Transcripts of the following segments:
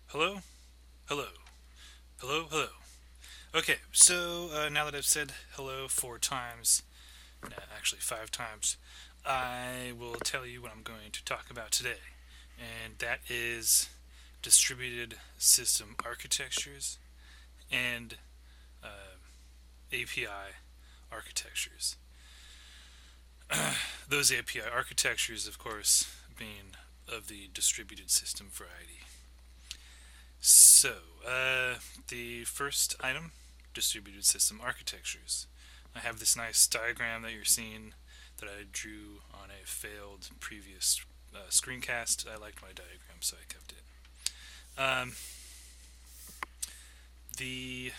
Hello? Hello. Hello? Hello. Okay, so now that I've said hello 4 times, actually 5 times, I will tell you what I'm going to talk about today. And that is distributed system architectures and API architectures. Those API architectures, of course, being of the distributed system variety. So, the first item, distributed system architectures. I have this nice diagram that you're seeing that I drew on a failed previous screencast. I liked my diagram, so I kept it. The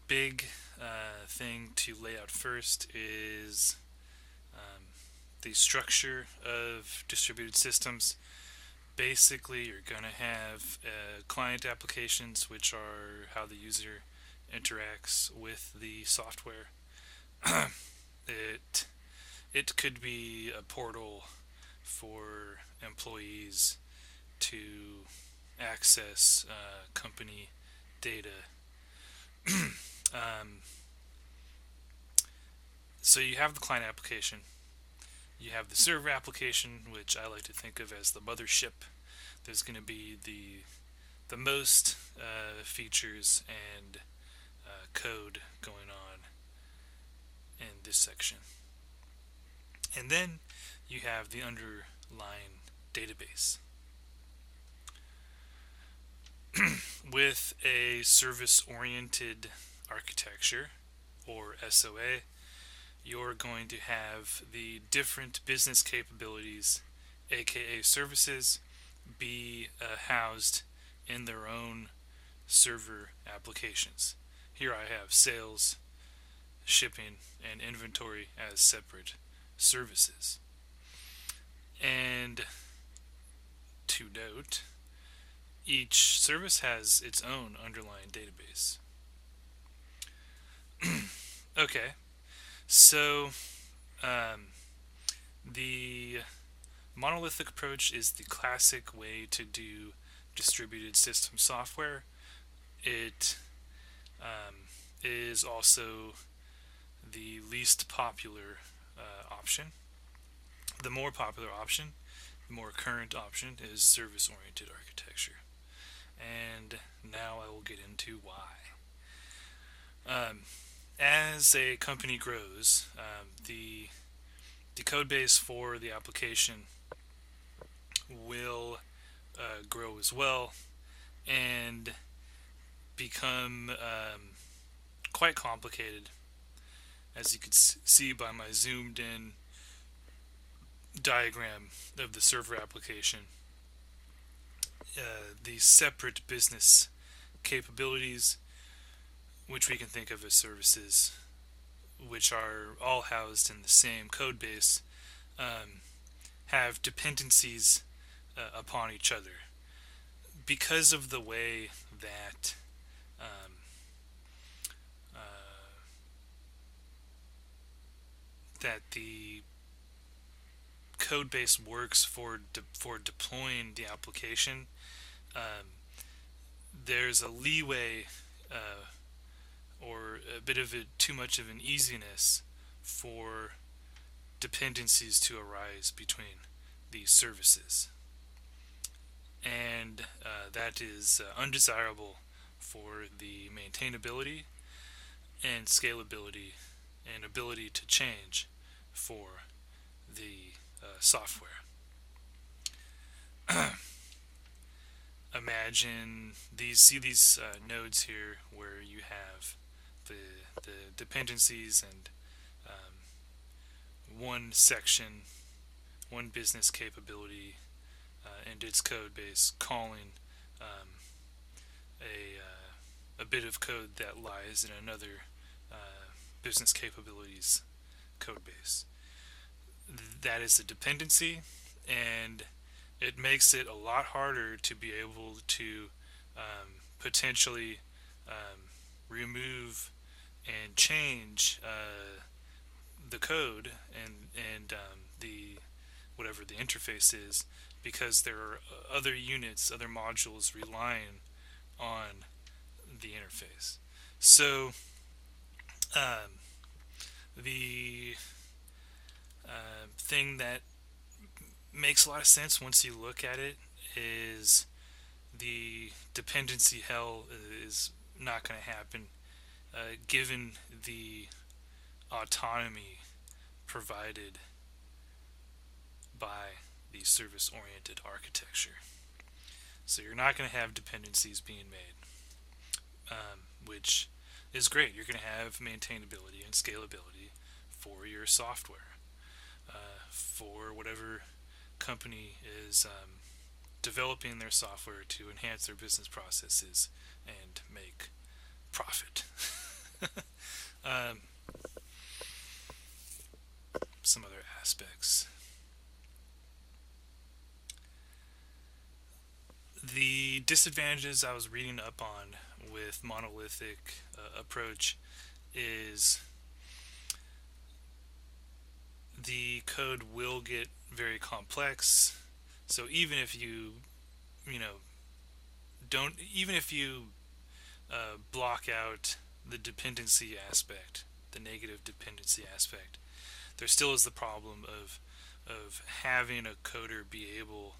big thing to lay out first is um, the structure of distributed systems. Basically, you're going to have client applications, which are how the user interacts with the software. it it could be a portal for employees to access company data. um, so you have the client application. You have the server application, which I like to think of as the mothership. There's going to be the most features and code going on in this section. And then you have the underlying database. With a service oriented architecture, or SOA, you're going to have the different business capabilities, aka services, be housed in their own server applications. Here I have sales, shipping, and inventory as separate services. And to note, each service has its own underlying database. Okay, so um, the monolithic approach is the classic way to do distributed system software. It is also the least popular option. The more popular option, the more current option, is service oriented architecture. And now I will get into why. Um, as a company grows, the code base for the application will grow as well and become quite complicated, as you can see by my zoomed in diagram of the server application. The separate business capabilities, which we can think of as services, which are all housed in the same code base, have dependencies upon each other because of the way that um, uh, the code base works for deploying the application. Um, there's a leeway or a bit of too much of an easiness for dependencies to arise between these services, and that is undesirable for the maintainability and scalability and ability to change for the software. Imagine these nodes here where you have the dependencies and one section, one business capability and its code base calling um, a bit of code that lies in another business capabilities code base. That is a dependency, and it makes it a lot harder to be able to potentially remove and change the code and the whatever the interface is, because there are other units, other modules relying on the interface. So um, the thing that makes a lot of sense once you look at it is the dependency hell is not going to happen given the autonomy provided by the service-oriented architecture. So you're not going to have dependencies being made, which is great. You're going to have maintainability and scalability for your software, for whatever company is developing their software to enhance their business processes and make profit. um, some other aspects. The disadvantages I was reading up on with monolithic approach is the code will get very complex. So even if you know, don't, even if you block out the dependency aspect, the negative dependency aspect, there still is the problem of having a coder be able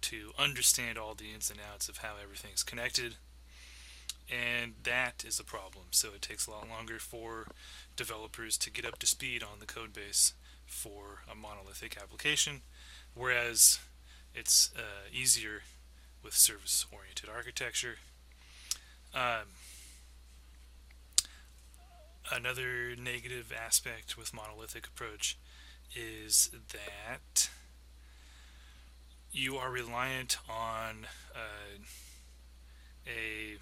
to understand all the ins and outs of how everything's connected, and that is a problem. So it takes a lot longer for developers to get up to speed on the code base for a monolithic application, whereas it's easier with service-oriented architecture. Another negative aspect with monolithic approach is that you are reliant on a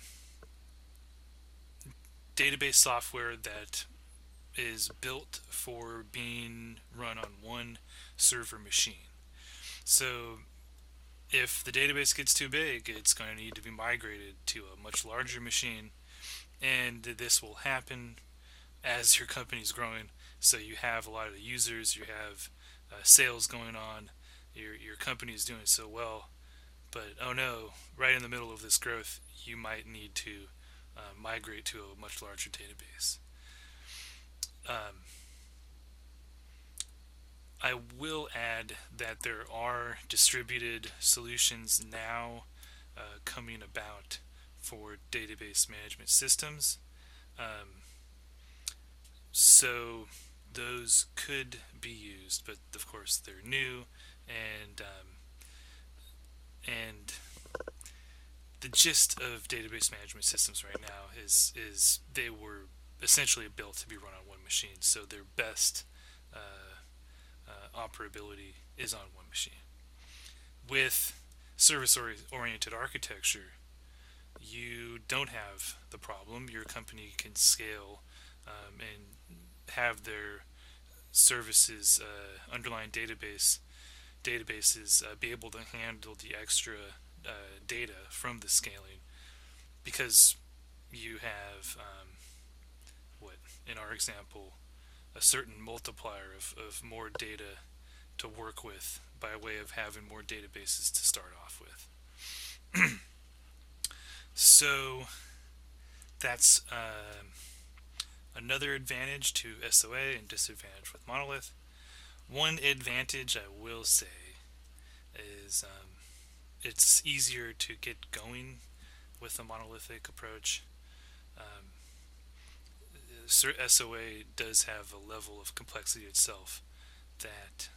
database software that is built for being run on one server machine. So if the database gets too big, it's going to need to be migrated to a much larger machine, and this will happen as your company is growing. So you have a lot of users, you have sales going on, your company is doing so well, but oh no, right in the middle of this growth, you might need to migrate to a much larger database. I will add that there are distributed solutions now coming about for database management systems. So those could be used, but of course they're new, and the gist of database management systems right now is they were essentially built to be run on one machine, so their best operability is on one machine. With service-oriented architecture, you don't have the problem. Your company can scale and have their services, underlying databases be able to handle the extra data from the scaling, because you have what in our example, a certain multiplier of more data to work with by way of having more databases to start off with. So that's another advantage to SOA and disadvantage with Monolith. One advantage I will say is it's easier to get going with a monolithic approach. SOA does have a level of complexity itself that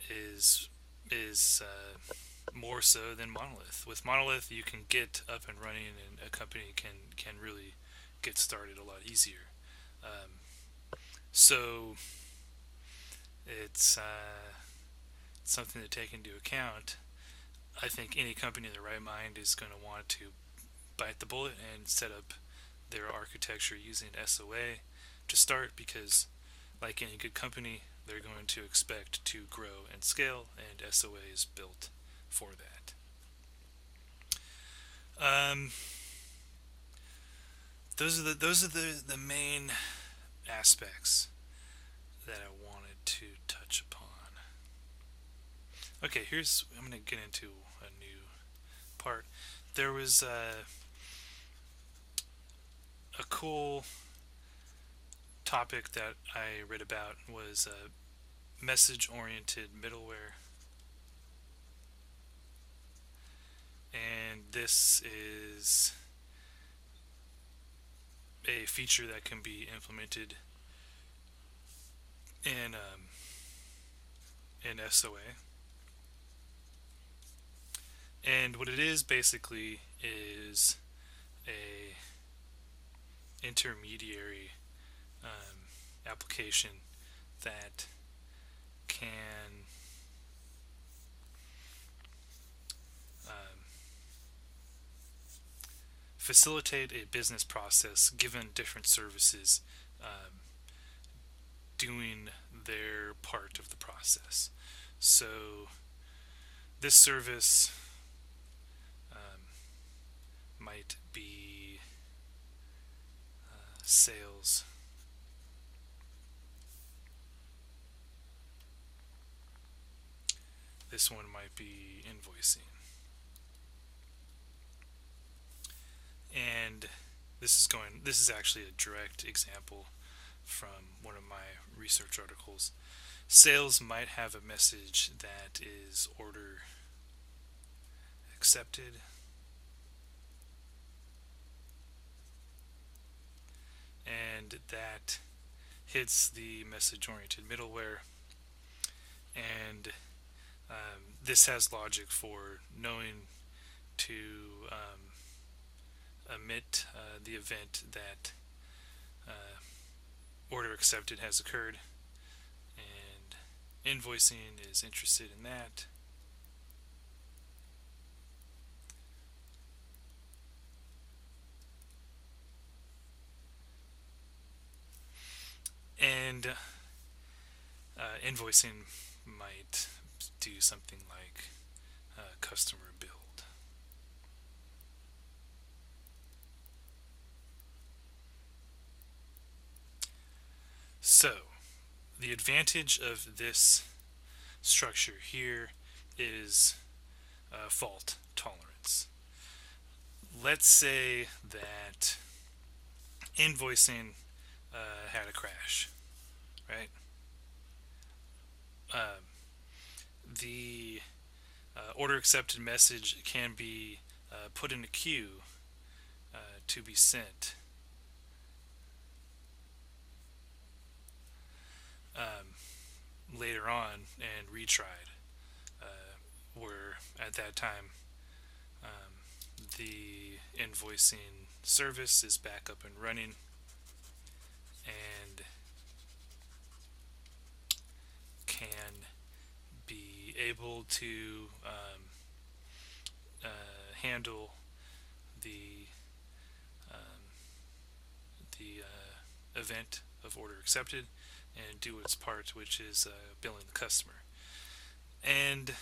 is more so than Monolith. With Monolith, you can get up and running, and a company can really get started a lot easier. So it's something to take into account. I think any company in their right mind is going to want to bite the bullet and set up their architecture using SOA to start, because like any good company, they're going to expect to grow and scale, and SOA is built for that. Those are the main aspects that I wanted to touch upon. Okay, I'm going to get into a new part. There was a cool topic that I read about was message-oriented middleware, and this is a feature that can be implemented in SOA. And what it is basically is a intermediary application that can um, facilitate a business process given different services um, doing their part of the process. So this service might be sales. This one might be invoicing. And this is actually a direct example from one of my research articles. Sales might have a message that is order accepted, and that hits the message oriented middleware, and this has logic for knowing to emit the event that order accepted has occurred, and invoicing is interested in that. And invoicing might do something like customer build. So, the advantage of this structure here is fault tolerance. Let's say that invoicing had a crash, right? Um, the order accepted message can be put in a queue to be sent. Later on and retried, where at that time the invoicing service is back up and running, and can be able to handle the event of order accepted and do its part, which is billing the customer. And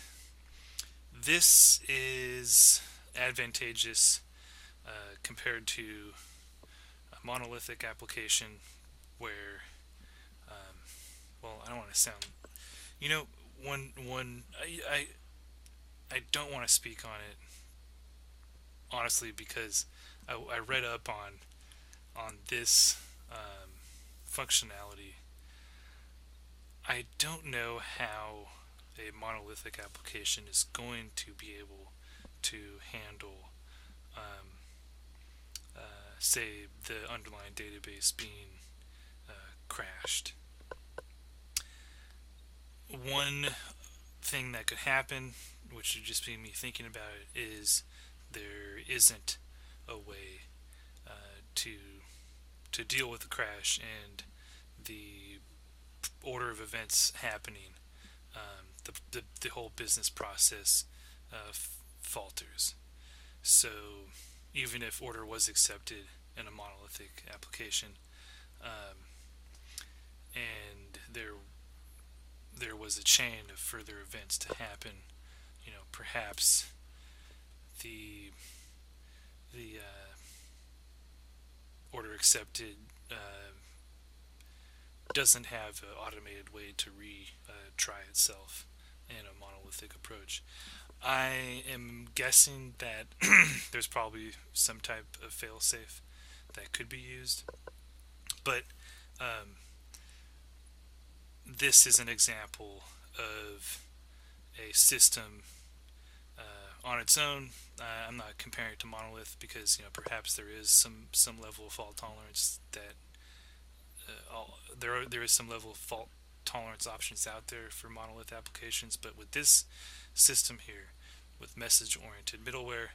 this is advantageous compared to a monolithic application where, well, I don't want to sound, you know, one I don't want to speak on it honestly because I read up on this functionality. I don't know how a monolithic application is going to be able to handle, say, the underlying database being crashed. One thing that could happen, which would just be me thinking about it, is there isn't a way to deal with the crash and the order of events happening. The whole business process falters. So even if order was accepted in a monolithic application, and there was a chain of further events to happen, perhaps the order accepted doesn't have an automated way to retry itself in a monolithic approach. I am guessing that there's probably some type of failsafe that could be used, but um, this is an example of a system on its own. I'm not comparing it to Monolith because perhaps there is some level of fault tolerance that there is some level of fault tolerance options out there for Monolith applications, but with this system here, with message oriented middleware,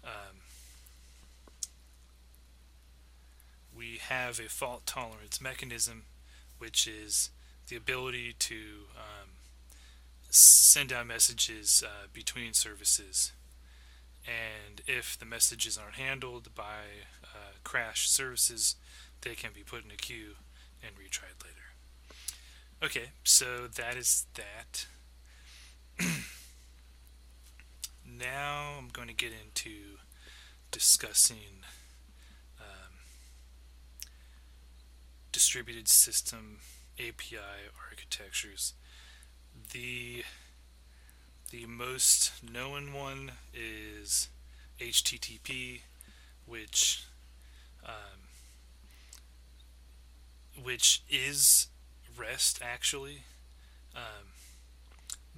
um, we have a fault tolerance mechanism, which is the ability to send out messages between services. And if the messages aren't handled by crash services, they can be put in a queue and retried later. Okay, so that is that. Now I'm going to get into discussing um, distributed system API architectures. The the most known one is HTTP, which which is REST actually, um,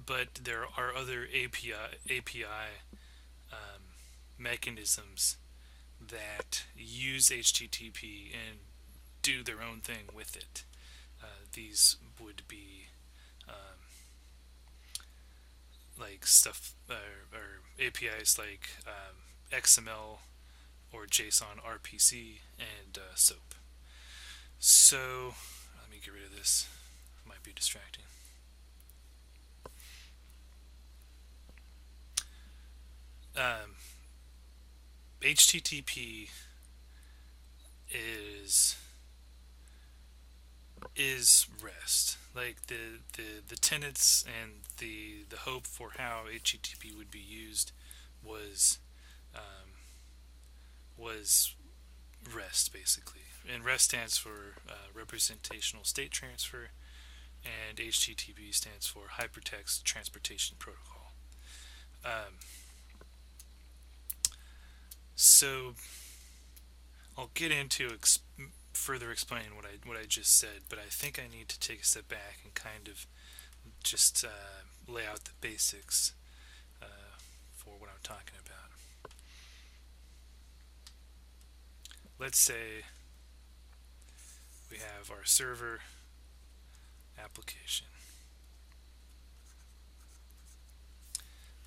but there are other API mechanisms that use HTTP and do their own thing with it. These would be like stuff or APIs like XML or JSON RPC and SOAP. So let me get rid of this. It might be distracting. HTTP is REST. Like the tenets and the hope for how HTTP would be used was was REST basically. And REST stands for representational state transfer, and HTTP stands for hypertext transportation protocol. Um, so I'll get into further explaining what I just said, but I think I need to take a step back and kind of just lay out the basics for what I'm talking about. Let's say we have our server application,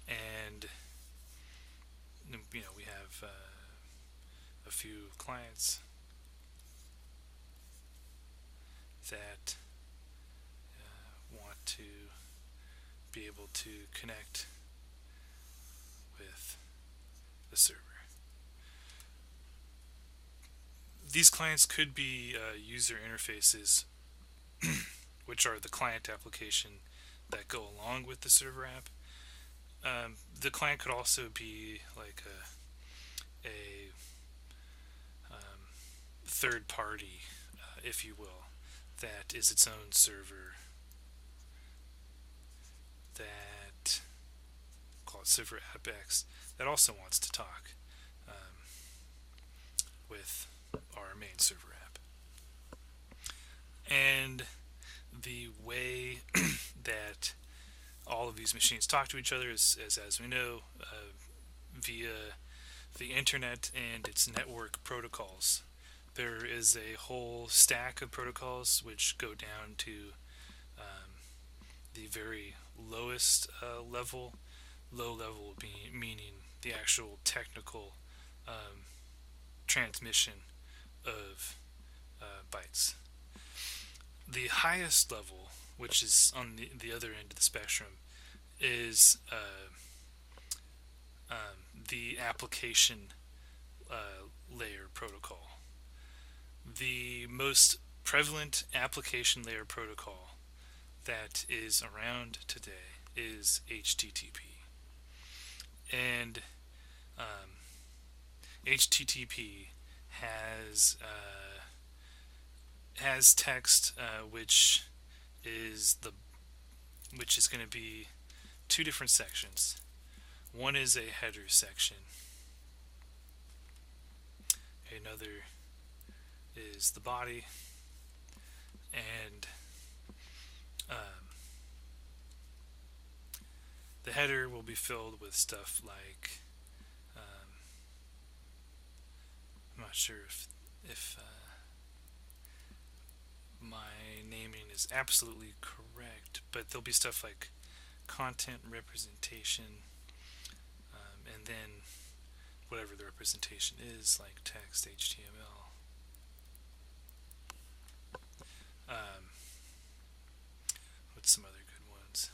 and we have a few clients that want to be able to connect with the server. These clients could be user interfaces, which are the client application that go along with the server app. The client could also be like a third party, if you will, that is its own server that call it server AppX that also wants to talk with our main server app. And the way that all of these machines talk to each other is, as we know, via the internet and its network protocols. There is a whole stack of protocols which go down to the very lowest level. Low level meaning the actual technical transmission of bytes. The highest level, which is on the other end of the spectrum, is the application layer protocol. The most prevalent application layer protocol that is around today is HTTP. And HTTP has text which is going to be two different sections. One is a header section. Another is the body, and the header will be filled with stuff like I'm not sure if my naming is absolutely correct, but there'll be stuff like content representation, and then whatever the representation is, like text, HTML. What's some other good ones?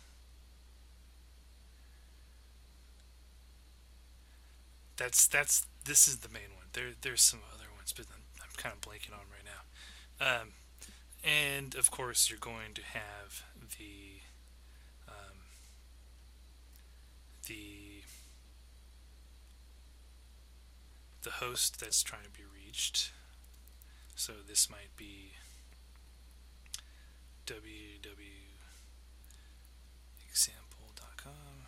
This is the main one. There's some other ones, but I'm kind of blanking on right now. And of course, you're going to have um, the the host that's trying to be reached. So this might be www.example.com.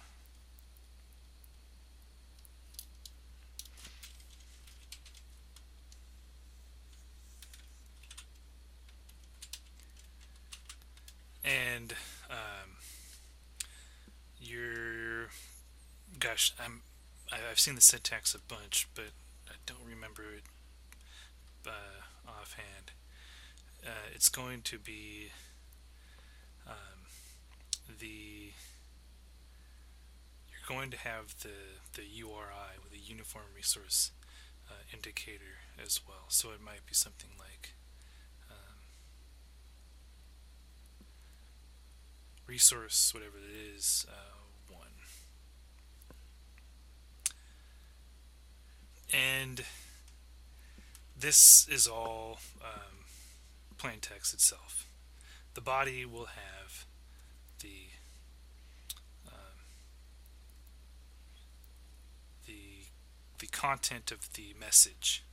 And you're, gosh, I've seen the syntax a bunch, but I don't remember it offhand. It's going to be the you're going to have the URI with a uniform resource indicator as well. So it might be something like resource, whatever it is, 1. And this is all plain text itself. The body will have the the content of the message.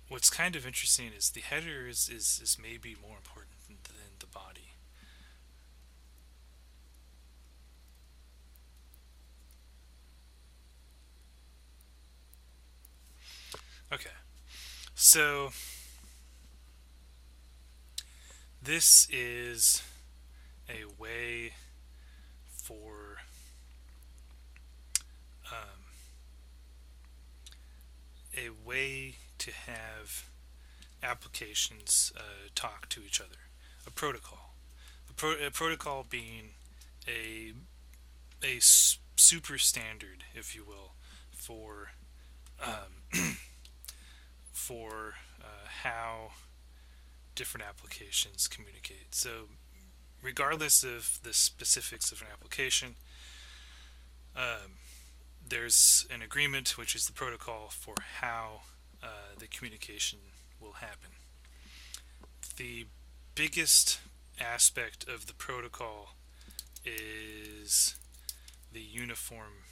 What's kind of interesting is the header is maybe more important than the body. Okay, so this is a way for to have applications talk to each other. A protocol. A protocol being a super standard, if you will, for for how different applications communicate. So regardless of the specifics of an application, there's an agreement, which is the protocol for how the communication will happen. The biggest aspect of the protocol is the uniform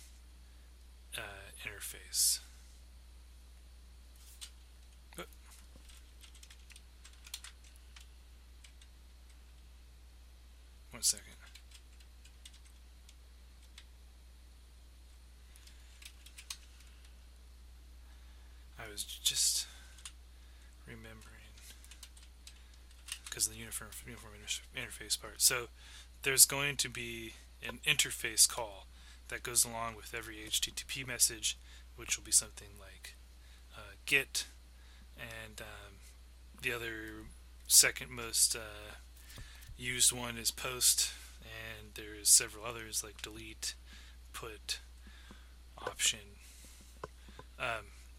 interface. One second. I was just remembering because of the uniform interface part. So there's going to be an interface call that goes along with every HTTP message, which will be something like get, and the other second most used one is post, and there's several others like delete, put, option.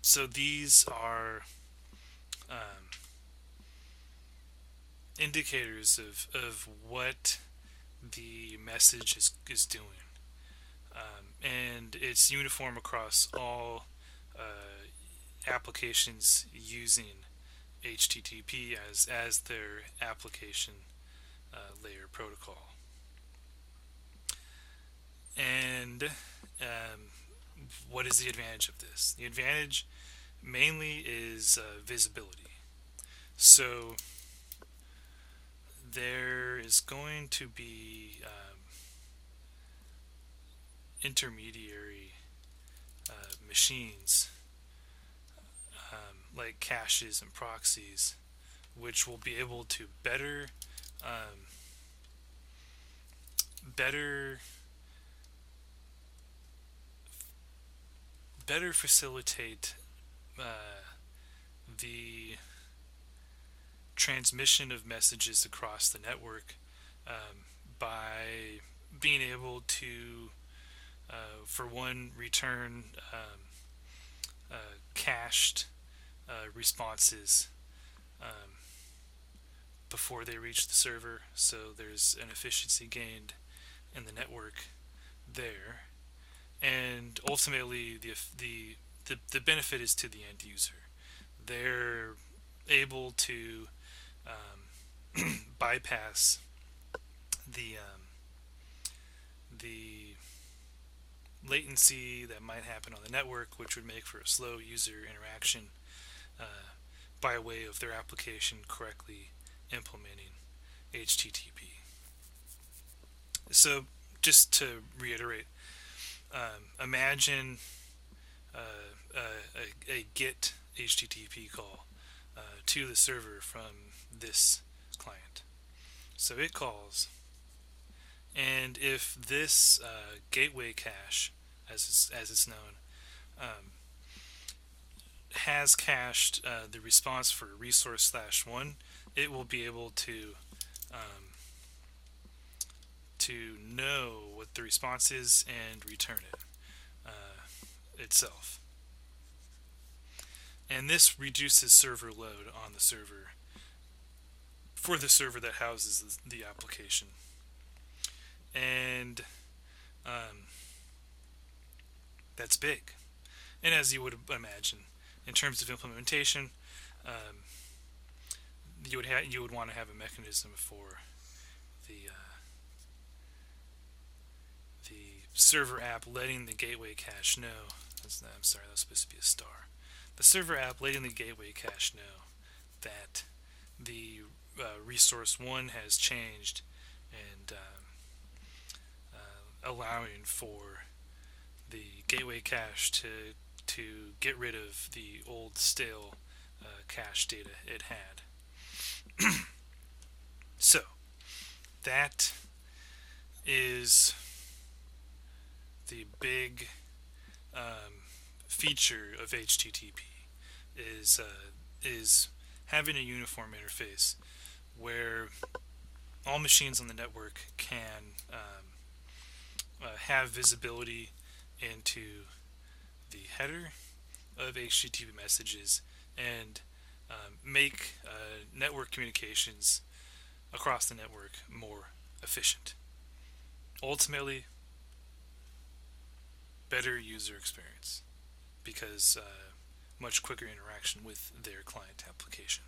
So these are indicators of what the message is doing, and it's uniform across all applications using HTTP as their application layer protocol. And what is the advantage of this? The advantage mainly is visibility. So there is going to be intermediary machines, like caches and proxies, which will be able to um, better facilitate the transmission of messages across the network, by being able to, for one, return cached responses um, before they reach the server, so there's an efficiency gained in the network there, and ultimately the benefit is to the end user. They're able to bypass the latency that might happen on the network, which would make for a slow user interaction, by way of their application correctly implementing HTTP. So, just to reiterate, imagine a GET HTTP call to the server from this client. So it calls, and if this gateway cache, as it's known, has cached the response for resource /1, it will be able to know what the response is and return it itself. And this reduces server load on the server for the server that houses the application. And that's big. And as you would imagine, in terms of implementation, you would want to have a mechanism for the server app letting the gateway cache know. I'm sorry, that was supposed to be a star. The server app letting the gateway cache know that the resource 1 has changed, and allowing for the gateway cache to get rid of the old stale cache data it had. So that is the big feature of HTTP, is having a uniform interface where all machines on the network can have visibility into the header of HTTP messages and make network communications across the network more efficient. Ultimately, better user experience, because much quicker interaction with their client application.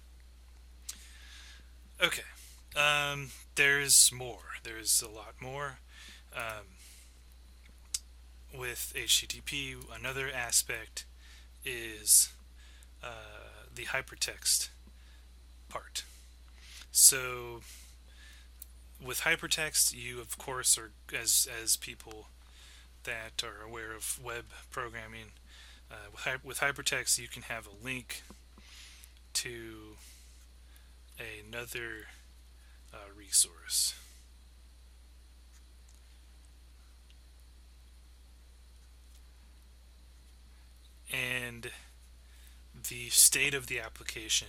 Okay, there's more. There's a lot more. With HTTP, another aspect is the hypertext part. So with hypertext, you of course are, as people that are aware of web programming, with hypertext you can have a link to another resource. And the state of the application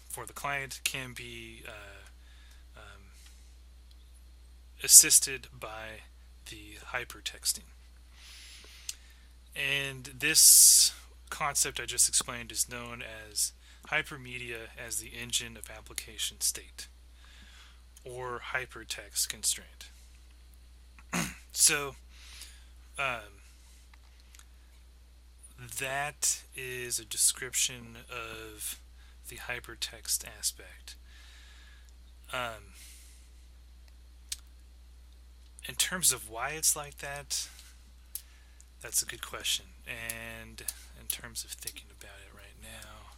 for the client can be assisted by the hypertexting. And this concept I just explained is known as hypermedia as the engine of application state, or hypertext constraint. So that is a description of the hypertext aspect. In terms of why it's like that, that's a good question. And in terms of thinking about it right now,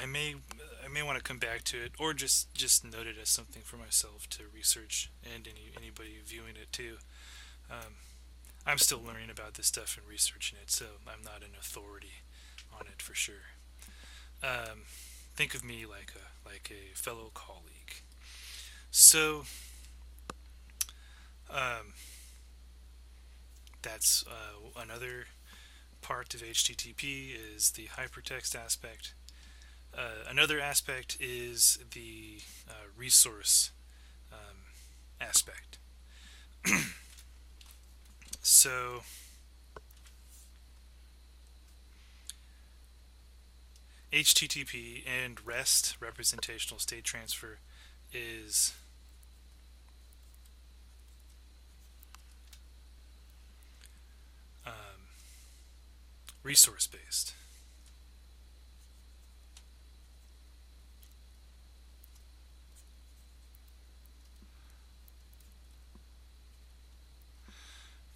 I may want to come back to it, or just note it as something for myself to research, and anybody viewing it too. Um, I'm still learning about this stuff and researching it, so I'm not an authority on it for sure. Um, think of me like a fellow colleague. So um, that's another part of HTTP is the hypertext aspect. Another aspect is the resource um, aspect. So HTTP and REST, representational state transfer, is resource based.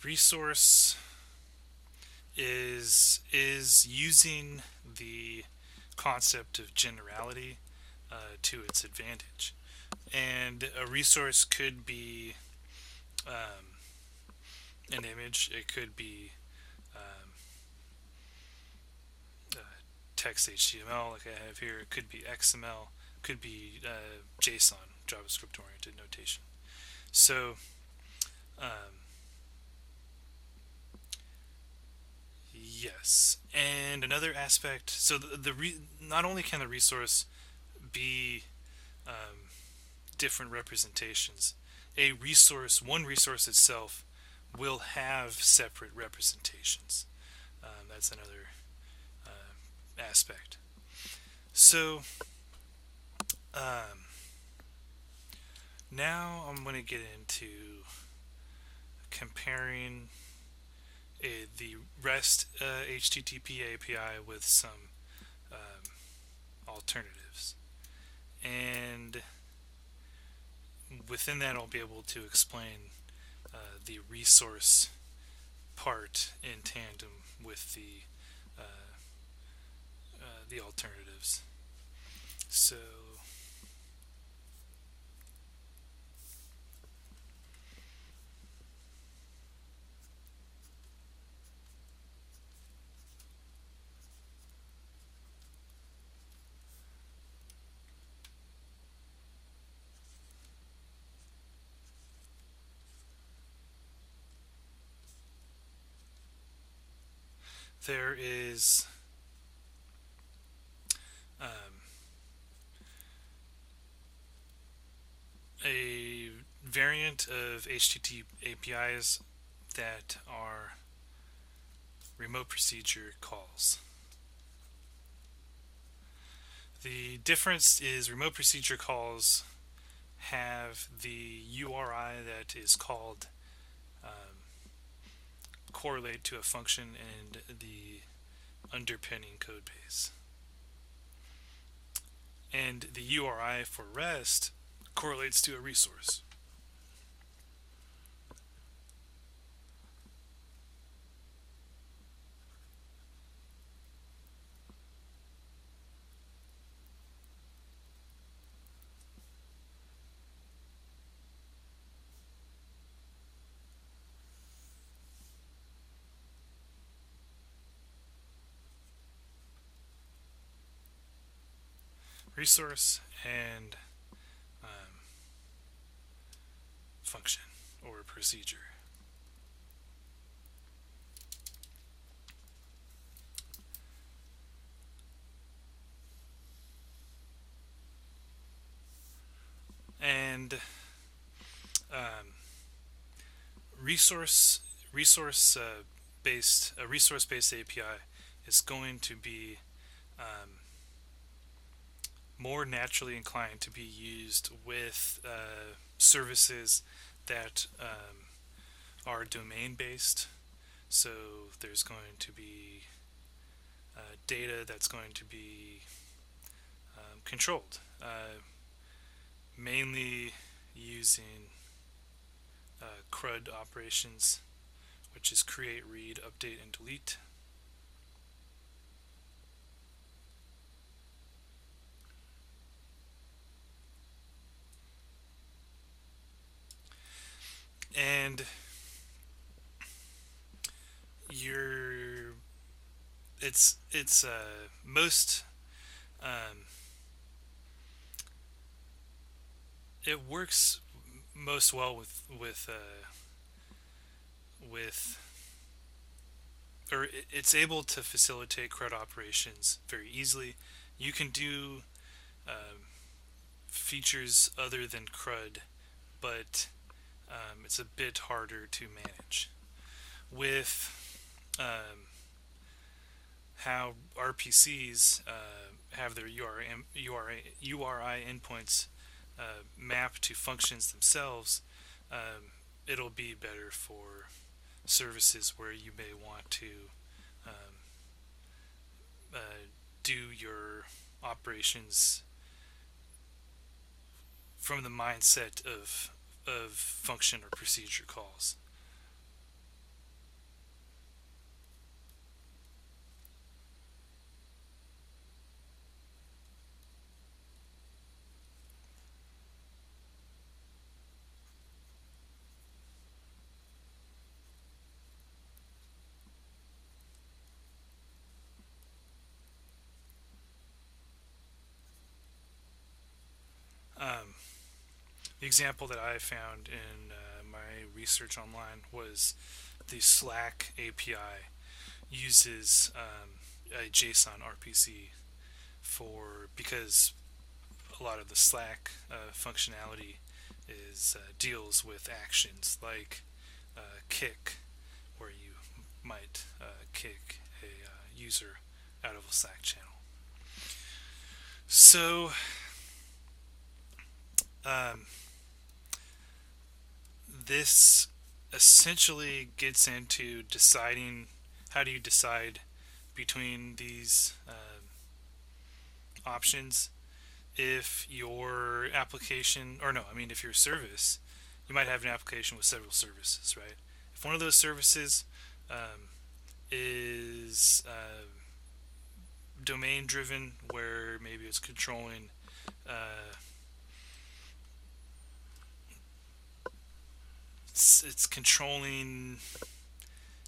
Resource is using the concept of generality to its advantage, and a resource could be um, an image. It could be um, uh, text HTML like I have here. It could be XML. Could be JSON, JavaScript oriented notation. So um, yes, and another aspect. So not only can the resource be um, different representations, one resource itself will have separate representations. That's another aspect. So um, now I'm going to get into comparing the REST HTTP API with some alternatives. And within that, I'll be able to explain the resource part in tandem with the alternatives. So there is um, a variant of HTTP APIs that are remote procedure calls. The difference is remote procedure calls have the URI that is called correlate to a function and the underpinning code base. And the URI for REST correlates to a resource. Resource and function or procedure. And resource resource based a resource based API is going to be more naturally inclined to be used with services that are domain based. So there's going to be data that's going to be controlled, mainly using CRUD operations, which is create, read, update, and delete. and you're it's most it works most well with or it's able to facilitate CRUD operations very easily. You can do features other than CRUD, but it's a bit harder to manage. With how RPCs have their URI endpoints map to functions themselves, it'll be better for services where you may want to um, uh, do your operations from the mindset of function or procedure calls. Um, the example that I found in my research online was the Slack API uses a JSON RPC for because a lot of the Slack functionality is deals with actions like kick, where you might kick a user out of a Slack channel. So um, this essentially gets into deciding how do you decide between these options. If your application, or no, I mean, if your service, you might have an application with several services, right? If one of those services is domain driven, where maybe it's controlling it's controlling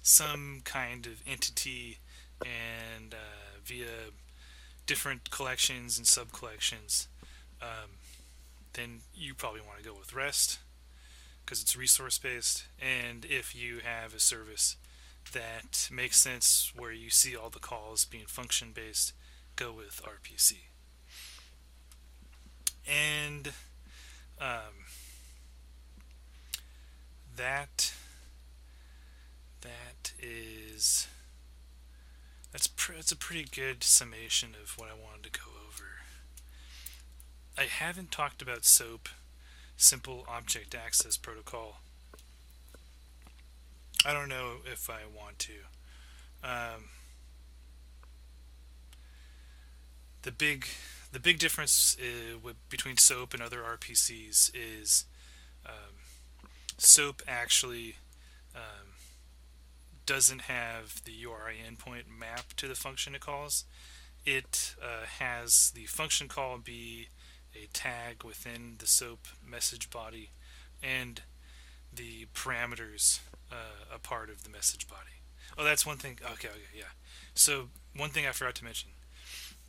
some kind of entity and via different collections and sub collections, then you probably want to go with REST because it's resource based. And if you have a service that makes sense where you see all the calls being function based, go with RPC. And that is that's a pretty good summation of what I wanted to go over. I haven't talked about SOAP, Simple Object Access Protocol. I don't know if I want to. The big difference between SOAP and other RPCs is SOAP actually doesn't have the URI endpoint map to the function it calls. It has the function call be a tag within the SOAP message body, and the parameters a part of the message body. Oh, that's one thing. Okay, yeah. So one thing I forgot to mention: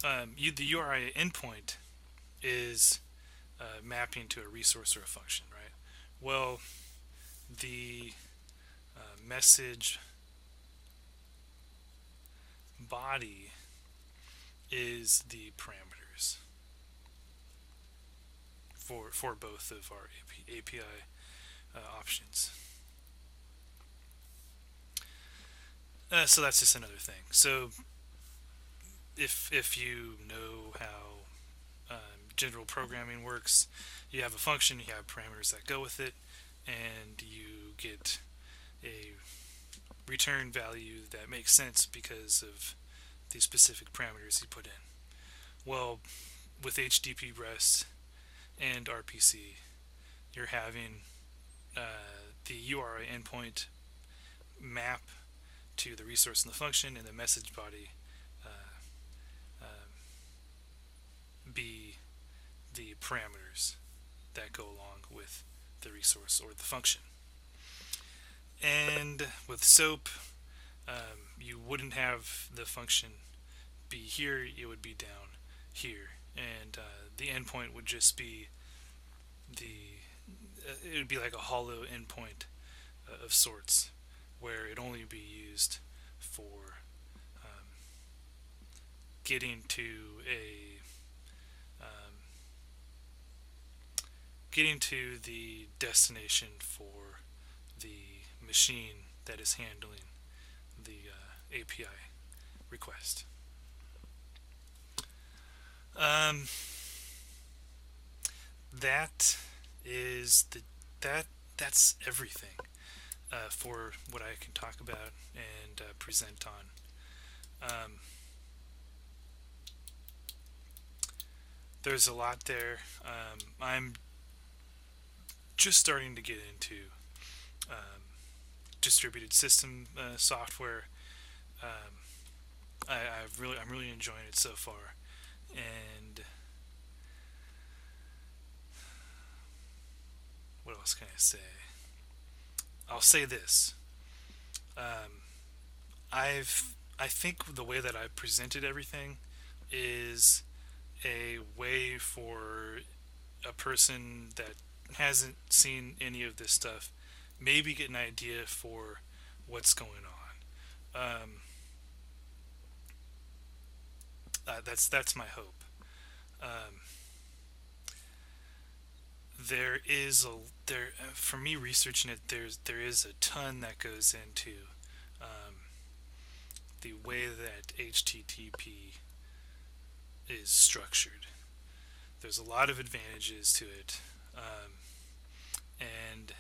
the URI endpoint is mapping to a resource or a function, right? Well, the message body is the parameters for both of our API options. So that's just another thing. So if you know how general programming works, you have a function, you have parameters that go with it, and you get a return value that makes sense because of the specific parameters you put in. Well, with HTTP REST and RPC, you're having the URI endpoint map to the resource in the function, and the message body be the parameters that go along with the resource or the function. And with SOAP, you wouldn't have the function be here, it would be down here. And the endpoint would just be it would be like a hollow endpoint of sorts, where it only be used for um, getting to a um, getting to the destination for the machine that is handling the API request. Um, that is the that that's everything for what I can talk about and present on. There's a lot there. I'm just starting to get into um, distributed system software. Um, I'm really enjoying it so far, and what else can I say? I'll say this. Um, I think the way that I presented everything is a way for a person that hasn't seen any of this stuff maybe get an idea for what's going on. That's my hope. Um, there is a there for me researching it. There is a ton that goes into um, the way that HTTP is structured. There's a lot of advantages to it, and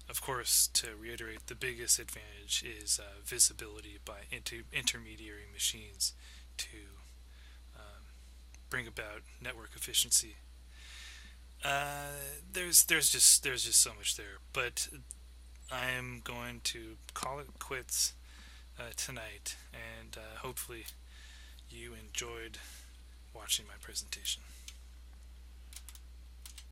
of course, to reiterate, the biggest advantage is visibility by intermediary machines to um, bring about network efficiency. There's just so much there, but I'm going to call it quits tonight, and hopefully you enjoyed watching my presentation.